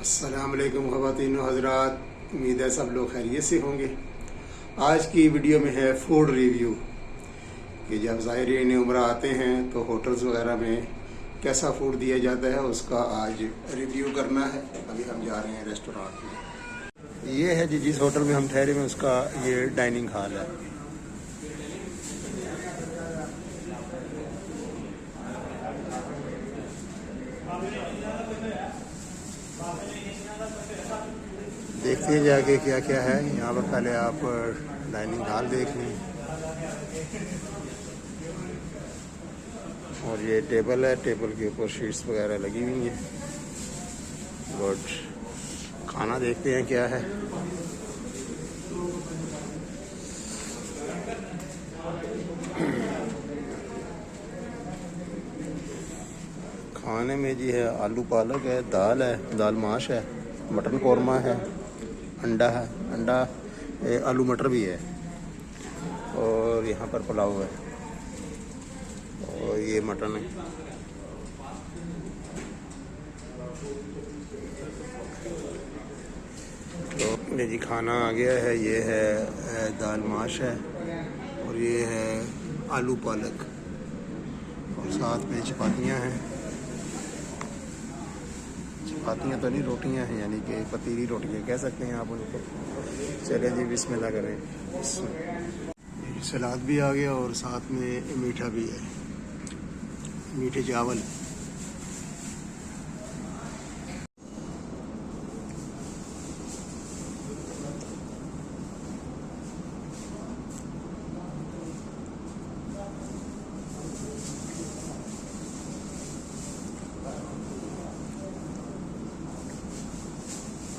अस्सलाम वालेकुम ख़वातीन व हज़रात, उम्मीद है सब लोग खैरियत से होंगे। आज की वीडियो में है फूड रिव्यू कि जब ज़ायरीन उम्रा आते हैं तो होटल्स वगैरह में कैसा फूड दिया जाता है, उसका आज रिव्यू करना है। अभी हम जा रहे हैं रेस्टोरेंट में। ये है जी जिस होटल में हम ठहरे हैं उसका ये डाइनिंग हॉल है। देखते हैं जाके क्या क्या है यहाँ पर। पहले आप डाइनिंग हॉल देख लें। और ये टेबल है, टेबल के ऊपर शीट्स वगैरह लगी हुई हैं। गुड। खाना देखते हैं क्या है। खाने में जी है आलू पालक है, दाल माश है, मटन कौरमा है, अंडा है, आलू मटर भी है, और यहाँ पर पुलाव है, और ये मटन है। तो ये जी खाना आ गया है। ये है दाल माश है, और ये है आलू पालक, और साथ में चपातियाँ हैं। चपातियाँ तो नहीं, रोटियाँ हैं, यानी कि पतीली रोटियाँ कह सकते हैं आप उनको। चलिए जी बिस्मिल्लाह करें। सलाद भी आ गया और साथ में मीठा भी है, मीठे चावल।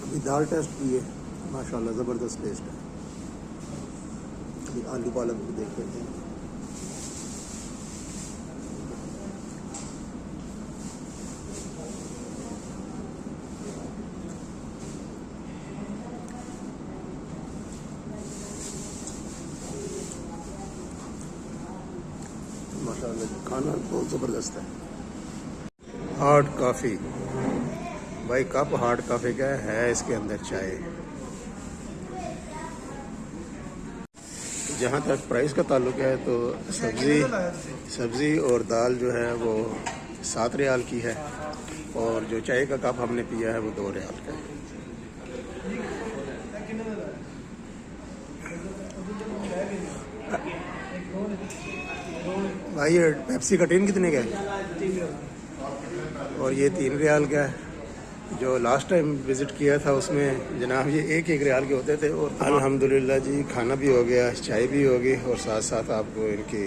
अभी दाल टेस्ट की है, माशाल्लाह ज़बरदस्त टेस्ट है। अभी आलू पालक भी देख लेते हैं। माशाल्लाह खाना बहुत ज़बरदस्त है। हार्ड कॉफ़ी भाई, कप हार्ड कॉफ़ी का है, इसके अंदर चाय। जहाँ तक प्राइस का ताल्लुक है तो सब्ज़ी और दाल जो है वो 7 रियाल की है, और जो चाय का कप हमने पिया है वो 2 रियाल का है। भाई ये पेप्सी का टिन कितने का है? और ये 3 रियाल का है। जो लास्ट टाइम विज़िट किया था उसमें जनाब ये 1-1 रियाल के होते थे। और अल्हम्दुलिल्लाह जी खाना भी हो गया, चाय भी हो गई, और साथ साथ आपको इनकी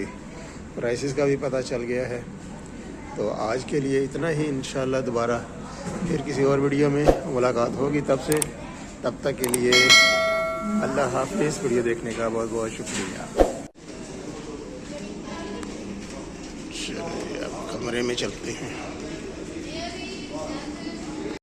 प्राइसेस का भी पता चल गया है। तो आज के लिए इतना ही। इंशाल्लाह दोबारा फिर किसी और वीडियो में मुलाकात होगी। तब तक के लिए अल्लाह हाफ़िज़। वीडियो देखने का बहुत बहुत शुक्रिया। चलिए अब कमरे में चलते हैं।